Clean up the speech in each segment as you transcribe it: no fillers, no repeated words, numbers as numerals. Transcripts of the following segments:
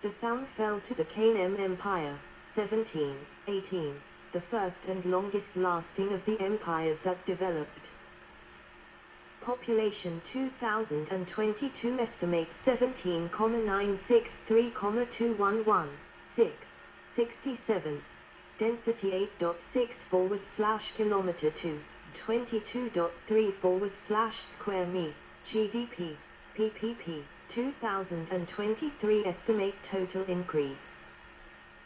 The Sound fell to the Kanem Empire, 1718, the first and longest lasting of the empires that developed. Population 2022 estimates 17,963,211, 67th. Density 8.6/kilometer to 22.3/square mi. GDP, PPP, 2023 estimate total increase.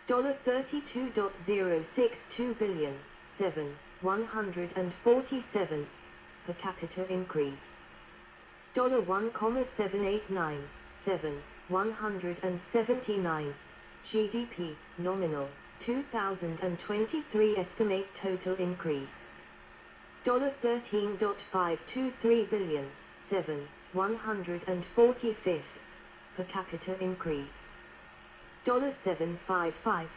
$32.062 billion, 147th. Per capita increase. $1,789, 179th. GDP, nominal, 2023 estimate total increase. $13.523 billion, 145th. Per capita increase. $755,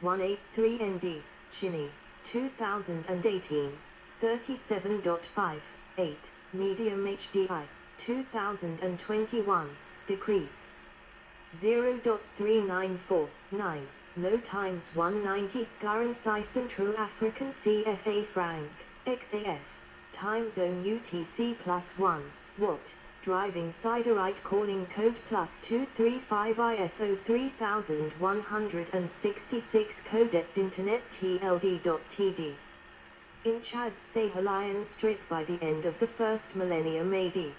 183 ND, Chini, 2018, 37.58, medium HDI, 2021, decrease. 0.3949, low times 1/90th currency Central African CFA franc, XAF, time zone UTC +1, Watt, driving siderite calling code +235 ISO 3166 codec internet TLD.TD. In Chad's Sahelian Strip by the end of the first millennium AD.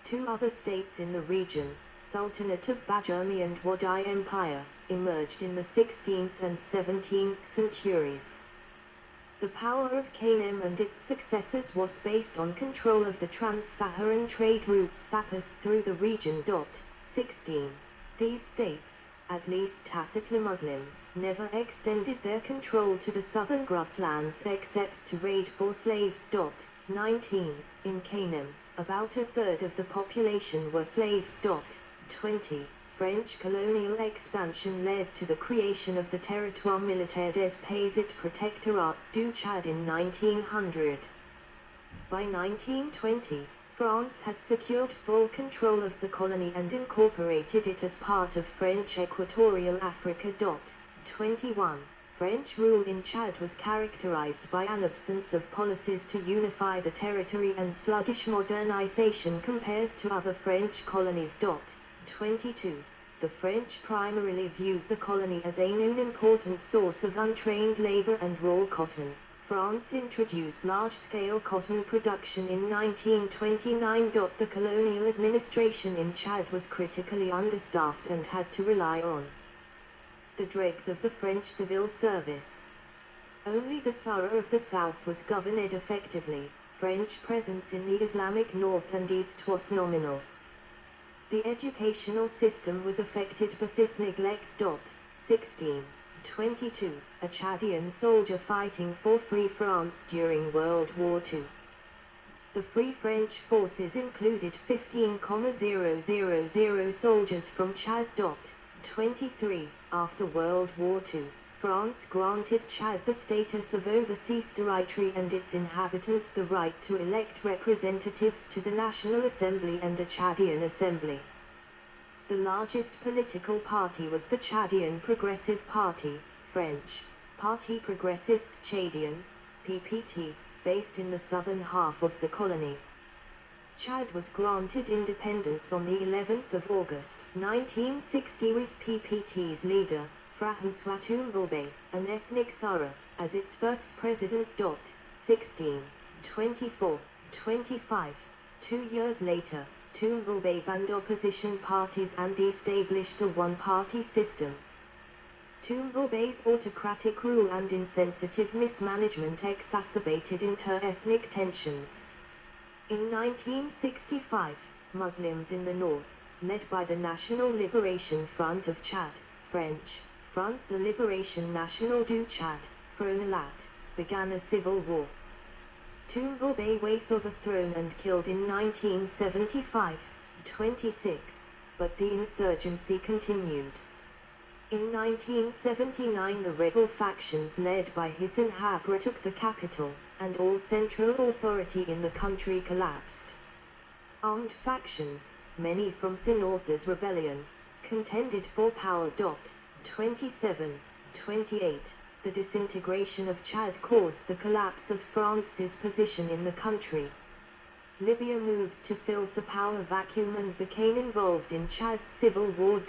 Two other states in the region, Sultanate of Bajami and Wadi Empire, emerged in the 16th and 17th centuries. The power of Kanem and its successors was based on control of the trans-Saharan trade routes that passed through the region. 16. These states, at least tacitly Muslim, never extended their control to the southern grasslands except to raid for slaves. 19. In Kanem, about a third of the population were slaves. 20. French colonial expansion led to the creation of the Territoire Militaire des Pays et Protectorats du Tchad in 1900. By 1920, France had secured full control of the colony and incorporated it as part of French Equatorial Africa. 21. French rule in Chad was characterized by an absence of policies to unify the territory and sluggish modernization compared to other French colonies. 22. The French primarily viewed the colony as an important source of untrained labor and raw cotton. France introduced large-scale cotton production in 1929. The colonial administration in Chad was critically understaffed and had to rely on the dregs of the French civil service. Only the Sahara of the south was governed effectively. French presence in the Islamic north and east was nominal. The educational system was affected by this neglect. 16. 22. A Chadian soldier fighting for Free France during World War II. The Free French forces included 15,000 soldiers from Chad. 23. After World War II, France granted Chad the status of overseas territory and its inhabitants the right to elect representatives to the National Assembly and a Chadian Assembly. The largest political party was the Chadian Progressive Party, French, Parti Progressiste Chadien, PPT, based in the southern half of the colony. Chad was granted independence on the 11th of August, 1960 with PPT's leader, François Toumboubé, an ethnic Sahra, as its first president. 16. 24. 25. 2 years later, Toumboubé banned opposition parties and established a one-party system. Toumboubé's autocratic rule and insensitive mismanagement exacerbated inter-ethnic tensions. In 1965, Muslims in the north, led by the National Liberation Front of Chad, French, Front de Libération Nationale du Tchad, FRONALAT, began a civil war. Toumboubé was overthrown and killed in 1975, 26, but the insurgency continued. In 1979 the rebel factions led by Hissène Habré took the capital, and all central authority in the country collapsed. Armed factions, many from the North's rebellion, contended for power. 27. 28. The disintegration of Chad caused the collapse of France's position in the country. Libya moved to fill the power vacuum and became involved in Chad's civil war.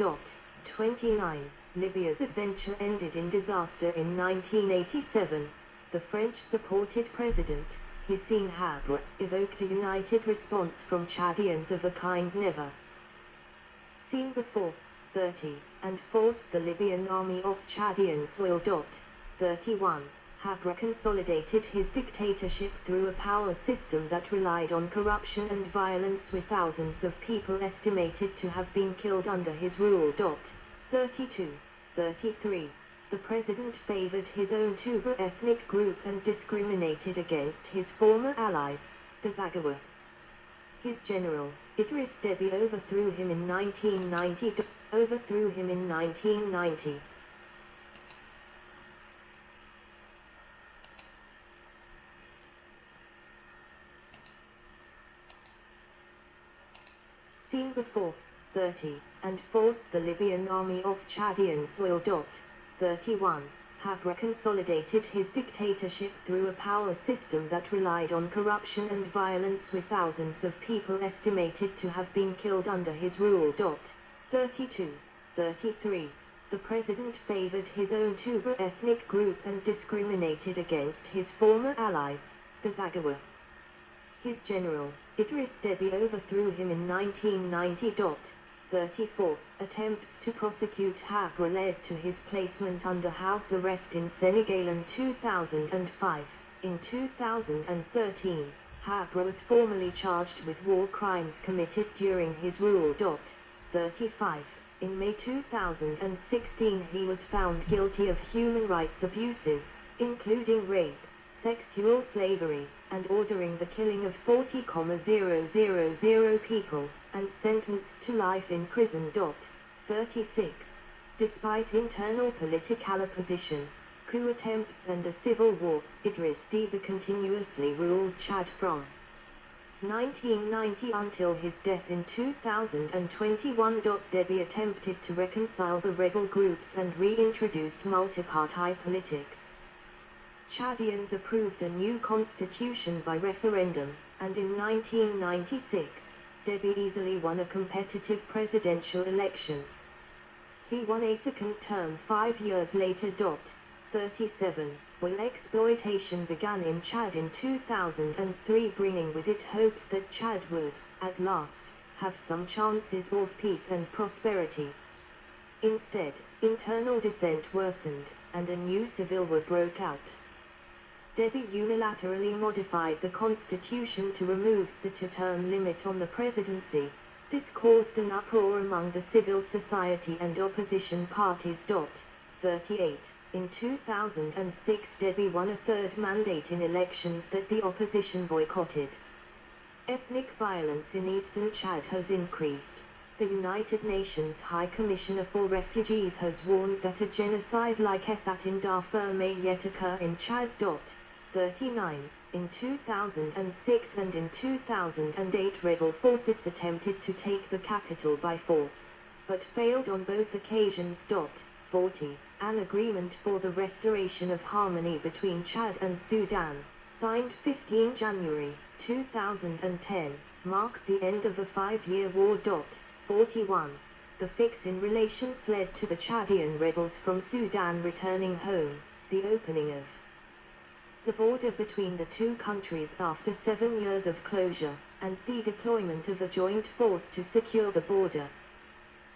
29. Libya's adventure ended in disaster in 1987. The French-supported president, Hissène Habre, evoked a united response from Chadians of a kind never seen before. 30. And forced the Libyan army off Chadian soil. 31. Habre consolidated his dictatorship through a power system that relied on corruption and violence, with thousands of people estimated to have been killed under his rule. 32. 33. The president favored his own Tuareg ethnic group and discriminated against his former allies, the Zaghawa. His general, Idriss Déby, overthrew him in 1990. Seen before. 30. And forced the Libyan army off Chadian soil. 31. Habre consolidated his dictatorship through a power system that relied on corruption and violence, with thousands of people estimated to have been killed under his rule. 32. 33. The president favored his own Tuareg ethnic group and discriminated against his former allies, the Zaghawa. His general, Idriss Déby, overthrew him in 1990. 34. Attempts to prosecute Habre led to his placement under house arrest in Senegal in 2005. In 2013, Habre was formally charged with war crimes committed during his rule. 35. In May 2016, he was found guilty of human rights abuses, including rape, sexual slavery, and ordering the killing of 40,000 people, and sentenced to life in prison. 36. Despite internal political opposition, coup attempts and a civil war, Idriss Déby continuously ruled Chad from 1990 until his death in 2021. Déby attempted to reconcile the rebel groups and reintroduced multiparty politics. Chadians approved a new constitution by referendum, and in 1996, Déby easily won a competitive presidential election. He won a second term 5 years later. 37. Oil exploitation began in Chad in 2003, bringing with it hopes that Chad would, at last, have some chances of peace and prosperity. Instead, internal dissent worsened, and a new civil war broke out. Déby unilaterally modified the constitution to remove the two-term limit on the presidency. This caused an uproar among the civil society and opposition parties. 38. In 2006, Déby won a third mandate in elections that the opposition boycotted. Ethnic violence in eastern Chad has increased. The United Nations High Commissioner for Refugees has warned that a genocide like that in Darfur may yet occur in Chad. 39. In 2006 and in 2008, rebel forces attempted to take the capital by force, but failed on both occasions. 40. An agreement for the restoration of harmony between Chad and Sudan, signed 15 January 2010, marked the end of a 5-year war. 41. The fix in relations led to the Chadian rebels from Sudan returning home, the opening of the border between the two countries after 7 years of closure, and the deployment of a joint force to secure the border.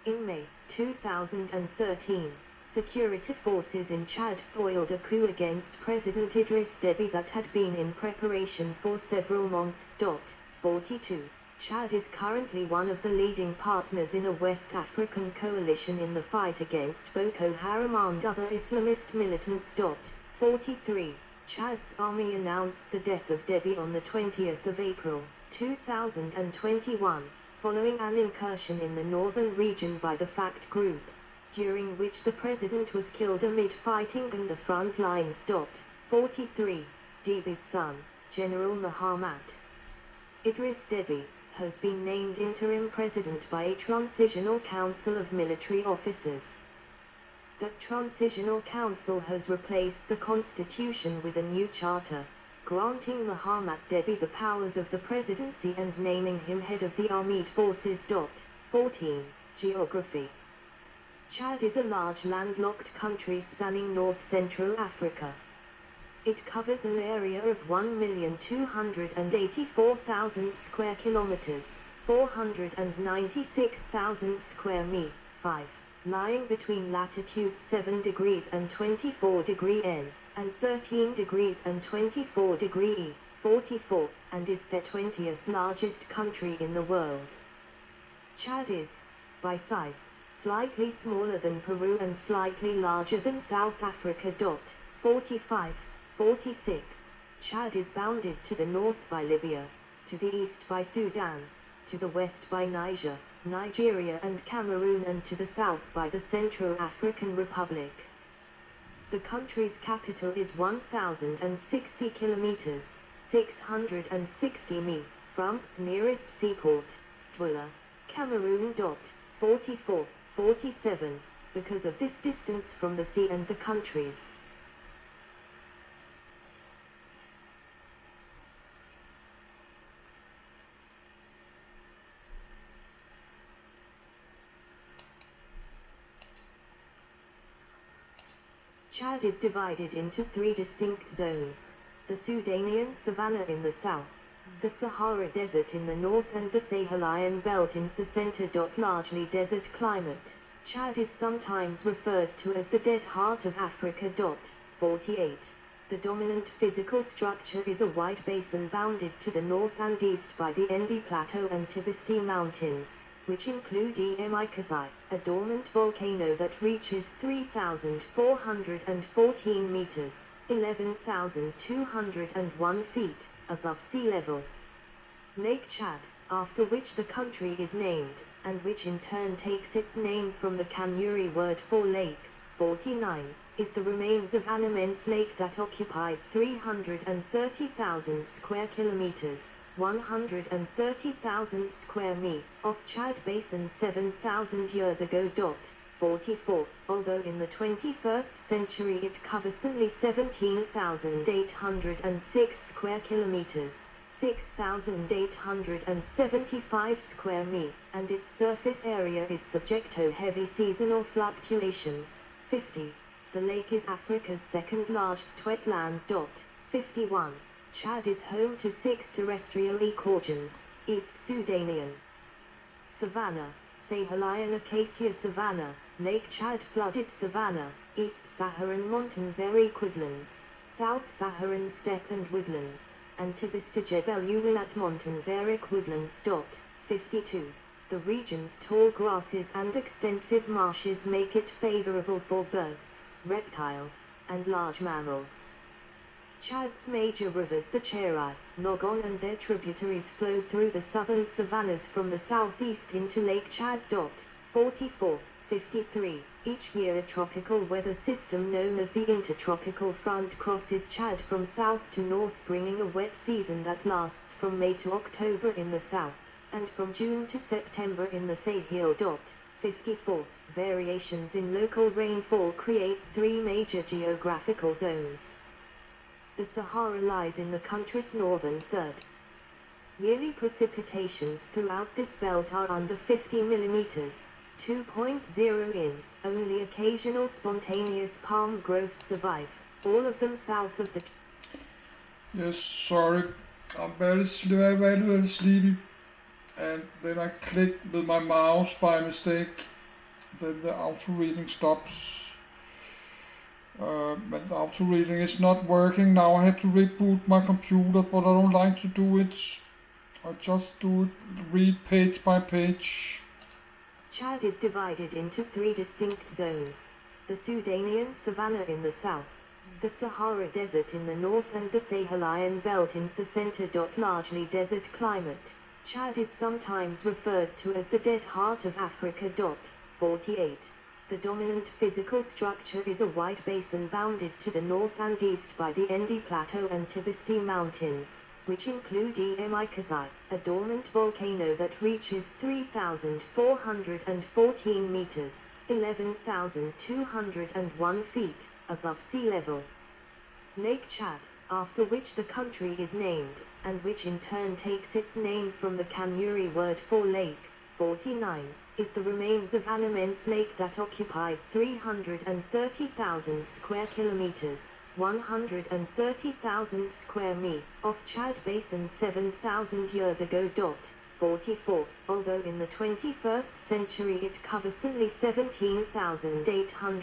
In May 2013, security forces in Chad foiled a coup against President Idriss Déby that had been in preparation for several months. 42. Chad is currently one of the leading partners in a West African coalition in the fight against Boko Haram and other Islamist militants. 43. Chad's army announced the death of Déby on the 20th of April, 2021, following an incursion in the northern region by the FACT group, during which the president was killed amid fighting on the front lines. 43. Déby's son, General Mahamat Idriss Déby, has been named interim president by a transitional council of military officers. That transitional council has replaced the constitution with a new charter, granting Muhammad Debi the powers of the presidency and naming him head of the armed forces. 14. Geography. Chad is a large landlocked country spanning north-central Africa. It covers an area of 1,284,000 square kilometers, 496,000 square mi, 5, lying between latitude 7 degrees and 24 degree N, and 13 degrees and 24 degree E, 44, and is the 20th largest country in the world. Chad is, by size, slightly smaller than Peru and slightly larger than South Africa. 45, 46. Chad is bounded to the north by Libya, to the east by Sudan, to the west by Niger, Nigeria and Cameroon, and to the south by the Central African Republic. The country's capital is 1,060 kilometers, 660 mi, from the nearest seaport, Douala, Cameroon. 44, 47, because of this distance from the sea and the countries. Chad is divided into 3 distinct zones: the Sudanian savanna in the south, the Sahara Desert in the north, and the Sahelian belt in the center. Largely desert climate. Chad is sometimes referred to as the dead heart of Africa. 48. The dominant physical structure is a wide basin bounded to the north and east by the Endi Plateau and Tibesti Mountains, which include Kasai, a dormant volcano that reaches 3,414 meters, 11,201 feet, above sea level. Lake Chad, after which the country is named, and which in turn takes its name from the Kanuri word for lake. 49, is the remains of an immense lake that occupied 330,000 square kilometers, 130,000 square mi, of Chad Basin 7,000 years ago. 44, although in the 21st century it covers only 17,806 square kilometers, 6,875 square mi, and its surface area is subject to heavy seasonal fluctuations. 50. The lake is Africa's second largest wetland. 51. Chad is home to 6 terrestrial ecoregions: East Sudanian savanna, Sahelian acacia savanna, Lake Chad flooded savanna, East Saharan montans arid woodlands, South Saharan steppe and woodlands, and Tibesti Jebel Uwalat montans arid woodlands. 52. The region's tall grasses and extensive marshes make it favorable for birds, reptiles, and large mammals. Chad's major rivers, the Cherai, Nogon and their tributaries, flow through the southern savannas from the southeast into Lake Chad. 44, 53. Each year a tropical weather system known as the Intertropical Front crosses Chad from south to north, bringing a wet season that lasts from May to October in the south, and from June to September in the Sahel. 54. Variations in local rainfall create 3 major geographical zones. The Sahara lies in the country's northern third. Yearly precipitations throughout this belt are under 50 millimeters, 2.0 in. Only occasional spontaneous palm growths survive, all of them south of the... Yes, sorry, I'm very sleepy, and then I clicked with my mouse by mistake, then the auto reading stops. But the auto reading is not working now. I had to reboot my computer, but I don't like to do it. I just do it, read page by page. Chad is divided into 3 distinct zones: the Sudanian savanna in the south, the Sahara Desert in the north, and the Sahelian belt in the center. Largely desert climate. Chad is sometimes referred to as the dead heart of Africa. 48. The dominant physical structure is a wide basin bounded to the north and east by the Endi Plateau and Tibesti Mountains, which include Emikazai, a dormant volcano that reaches 3,414 meters, 11,201 feet, above sea level. Lake Chad, after which the country is named, and which in turn takes its name from the Kanuri word for lake, 49, is the remains of an immense lake that occupied 330,000 square kilometers, 130,000 square mi, of Chad Basin 7,000 years ago. 44, although in the 21st century it covers only 17,800